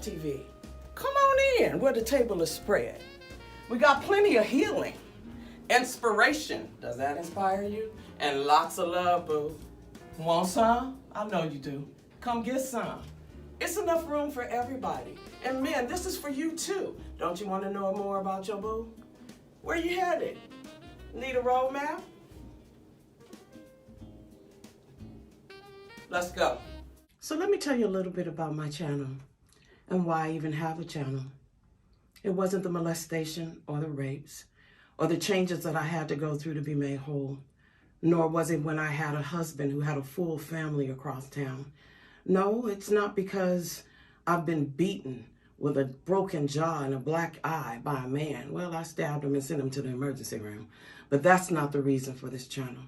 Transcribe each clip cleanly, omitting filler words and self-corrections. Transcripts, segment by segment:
DLTV. Come on in where the table is spread. We got plenty of healing, inspiration. Does that inspire you? And lots of love, boo. Want some? I know you do. Come get some. It's enough room for everybody. And men, this is for you too. Don't you want to know more about your boo? Where you headed? Need a roadmap? Let's go. So let me tell you a little bit about my channel and why I even have a channel. It wasn't the molestation or the rapes or the changes that I had to go through to be made whole, nor was it when I had a husband who had a full family across town. No, it's not because I've been beaten with a broken jaw and a black eye by a man. Well, I stabbed him and sent him to the emergency room, but that's not the reason for this channel.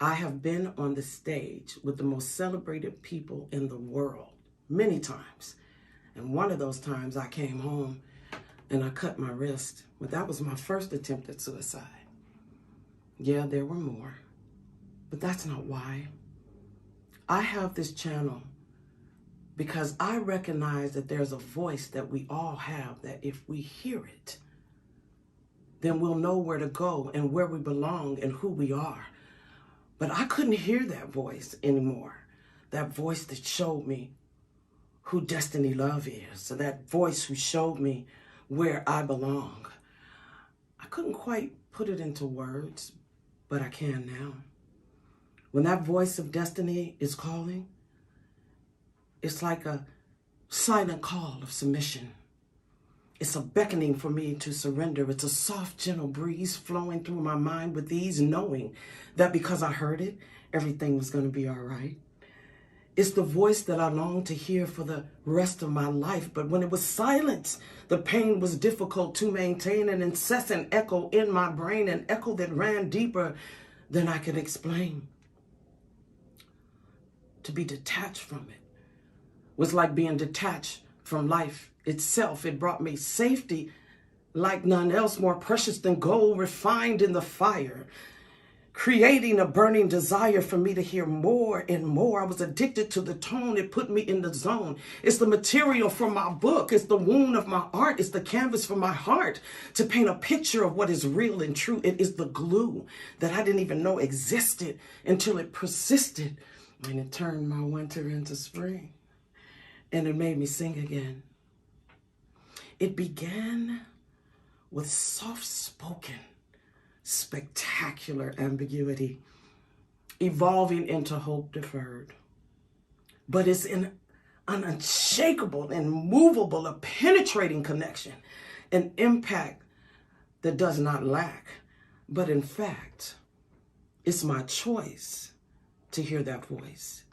I have been on the stage with the most celebrated people in the world many times. And one of those times I came home and I cut my wrist. But that was my first attempt at suicide. Yeah, there were more, but that's not why. I have this channel because I recognize that there's a voice that we all have that if we hear it, then we'll know where to go and where we belong and who we are. But I couldn't hear that voice anymore. That voice that showed me who Destiny Love is. So that voice who showed me where I belong. I couldn't quite put it into words, but I can now. When that voice of destiny is calling, it's like a silent call of submission. It's a beckoning for me to surrender. It's a soft, gentle breeze flowing through my mind with ease, knowing that because I heard it, everything was going to be all right. It's the voice that I longed to hear for the rest of my life. But when it was silence, the pain was difficult to maintain, an incessant echo in my brain, an echo that ran deeper than I could explain. To be detached from it was like being detached from life itself. It brought me safety like none else, more precious than gold refined in the fire, creating a burning desire for me to hear more and more. I was addicted to the tone. It put me in the zone. It's the material for my book. It's the wound of my art. It's the canvas for my heart to paint a picture of what is real and true. It is the glue that I didn't even know existed until it persisted, and it turned my winter into spring, and it made me sing again. It began with soft-spoken, spectacular ambiguity, evolving into hope deferred. But it's an unshakable and movable, a penetrating connection, an impact that does not lack. But in fact, it's my choice to hear that voice.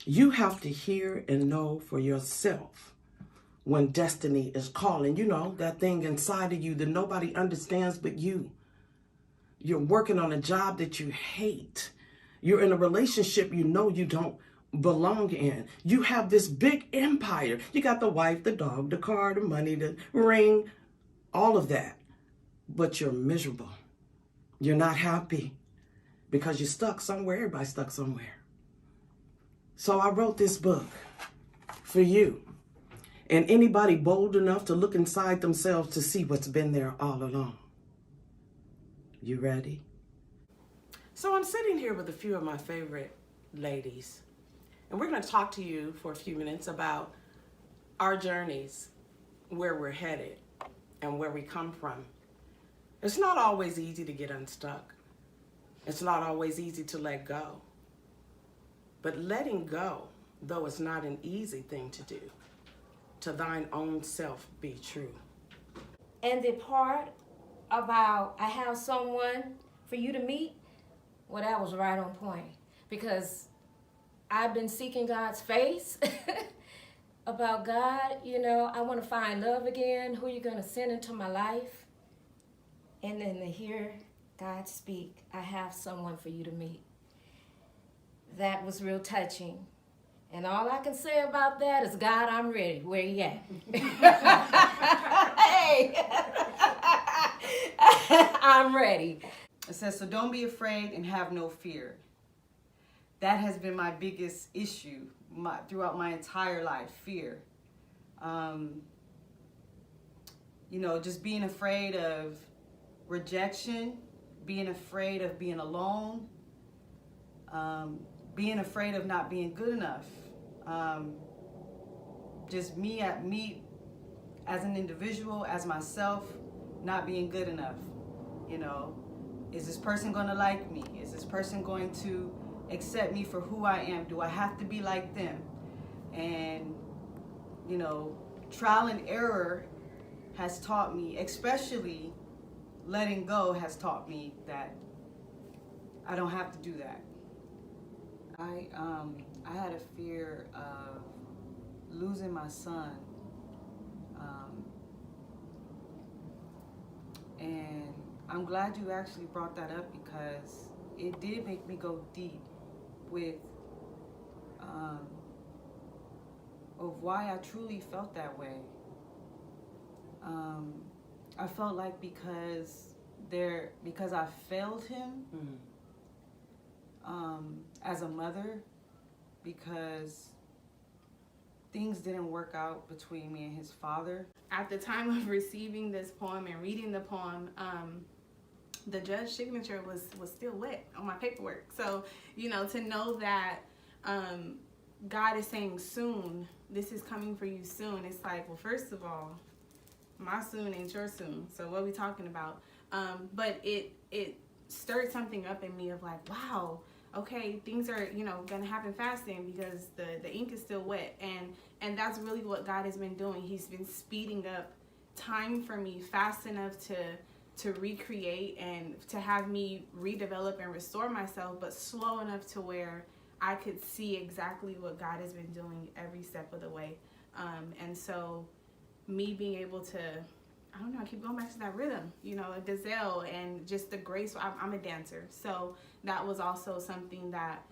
You have to hear and know for yourself when destiny is calling. You know, that thing inside of you that nobody understands but you. You're working on a job that you hate. You're in a relationship you know you don't belong in. You have this big empire. You got the wife, the dog, the car, the money, the ring, all of that. But you're miserable. You're not happy because you're stuck somewhere. Everybody's stuck somewhere. So I wrote this book for you and anybody bold enough to look inside themselves to see what's been there all along. You ready? So I'm sitting here with a few of my favorite ladies, and we're going to talk to you for a few minutes about our journeys, where we're headed, and where we come from. It's not always easy to get unstuck. It's not always easy to let go. But letting go, though it's not an easy thing to do, to thine own self be true. And the part about I have someone for you to meet, well, that was right on point. Because I've been seeking God's face about God. You know, I want to find love again. Who are you going to send into my life? And then to hear God speak, I have someone for you to meet. That was real touching. And all I can say about that is, God, I'm ready. Where you at? Hey! I'm ready. It says, so don't be afraid and have no fear. That has been my biggest issue throughout my entire life, fear. You know, just being afraid of rejection, being afraid of being alone, being afraid of not being good enough. Just me as an individual, as myself, not being good enough. You know, is this person going to like me? Is this person going to accept me for who I am? Do I have to be like them? And, you know, trial and error has taught me, especially letting go has taught me that I don't have to do that. I had a fear of losing my son, and I'm glad you actually brought that up, because it did make me go deep with of why I truly felt that way. I felt like because I failed him as a mother, because things didn't work out between me and his father. At the time of receiving this poem and reading the poem, the judge's signature was still wet on my paperwork. So, you know, to know that God is saying soon, this is coming for you soon. It's like, well, first of all, my soon ain't your soon. So what are we talking about? But it stirred something up in me of like, wow, okay, things are, you know, gonna happen fast then, because the ink is still wet. And that's really what God has been doing. He's been speeding up time for me fast enough to recreate and to have me redevelop and restore myself, but slow enough to where I could see exactly what God has been doing every step of the way. And so me being able to, I don't know, I keep going back to that rhythm, you know, a gazelle, and just the grace. I'm a dancer. So that was also something that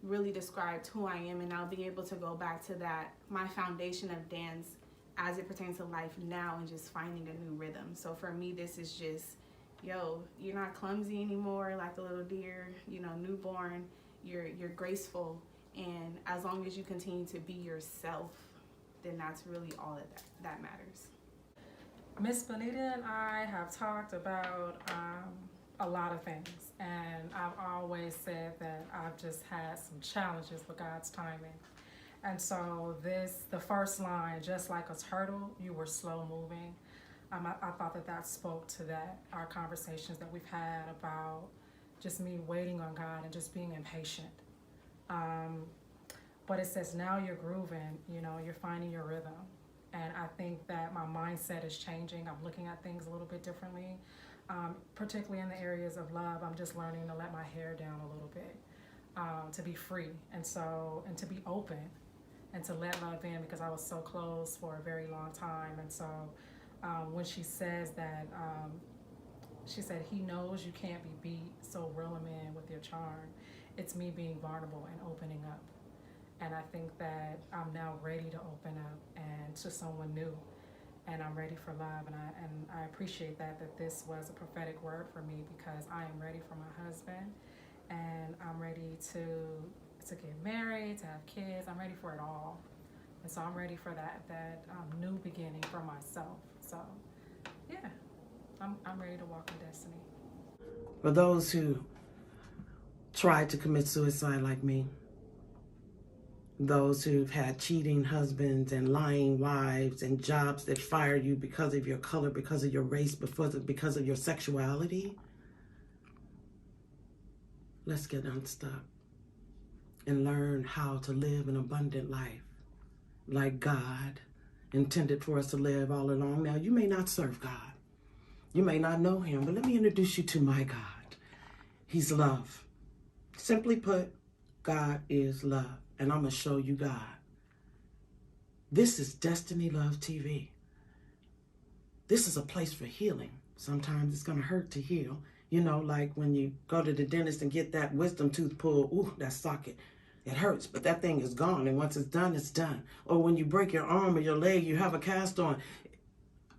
really described who I am. And now being able to go back to that, my foundation of dance as it pertains to life now, and just finding a new rhythm. So for me, this is just, yo, you're not clumsy anymore like a little deer, you know, newborn. You're graceful. And as long as you continue to be yourself, then that's really all that matters. Miss Bonita and I have talked about a lot of things, and I've always said that I've just had some challenges with God's timing. And so the first line, just like a turtle, you were slow moving. I thought that spoke to that, our conversations that we've had about just me waiting on God and just being impatient. But it says now you're grooving, you know, you're finding your rhythm. And I think that my mindset is changing. I'm looking at things a little bit differently, particularly in the areas of love. I'm just learning to let my hair down a little bit, to be free, and to be open, and to let love in, because I was so closed for a very long time. And so when she says that, she said, he knows you can't be beat, so reel him in with your charm. It's me being vulnerable and opening up. And I think that I'm now ready to open up and to someone new, and I'm ready for love. And I appreciate that this was a prophetic word for me, because I am ready for my husband, and I'm ready to get married, to have kids. I'm ready for it all. And so I'm ready for that new beginning for myself. So yeah, I'm ready to walk in destiny. For those who tried to commit suicide like me, those who've had cheating husbands and lying wives and jobs that fire you because of your color, because of your race, because of your sexuality, let's get unstuck and learn how to live an abundant life like God intended for us to live all along. Now, you may not serve God. You may not know him, but let me introduce you to my God. He's love. Simply put, God is love. And I'm going to show you God. This is Destiny Love TV. This is a place for healing. Sometimes it's going to hurt to heal. You know, like when you go to the dentist and get that wisdom tooth pulled, ooh, that socket. It hurts, but that thing is gone. And once it's done, it's done. Or when you break your arm or your leg, you have a cast on.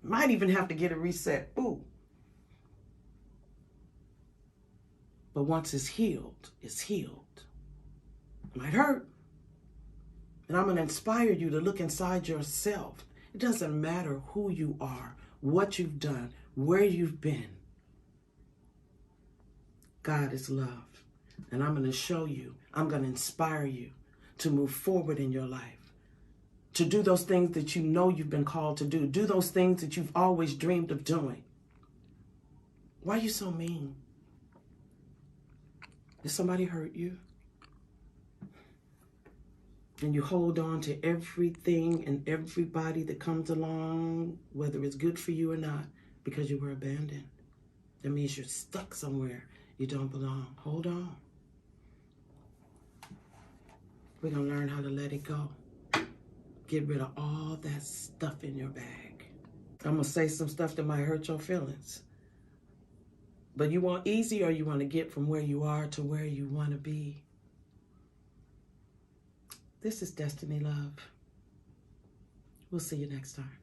Might even have to get it reset. Ooh. But once it's healed, it's healed. It might hurt. And I'm going to inspire you to look inside yourself. It doesn't matter who you are, what you've done, where you've been. God is love. And I'm going to show you, I'm going to inspire you to move forward in your life, to do those things that you know you've been called to do those things that you've always dreamed of doing. Why are you so mean? Did somebody hurt you? And you hold on to everything and everybody that comes along, whether it's good for you or not, because you were abandoned. That means you're stuck somewhere you don't belong. Hold on. We're going to learn how to let it go. Get rid of all that stuff in your bag. I'm going to say some stuff that might hurt your feelings. But you want easy, or you want to get from where you are to where you want to be. This is Destiny Love. We'll see you next time.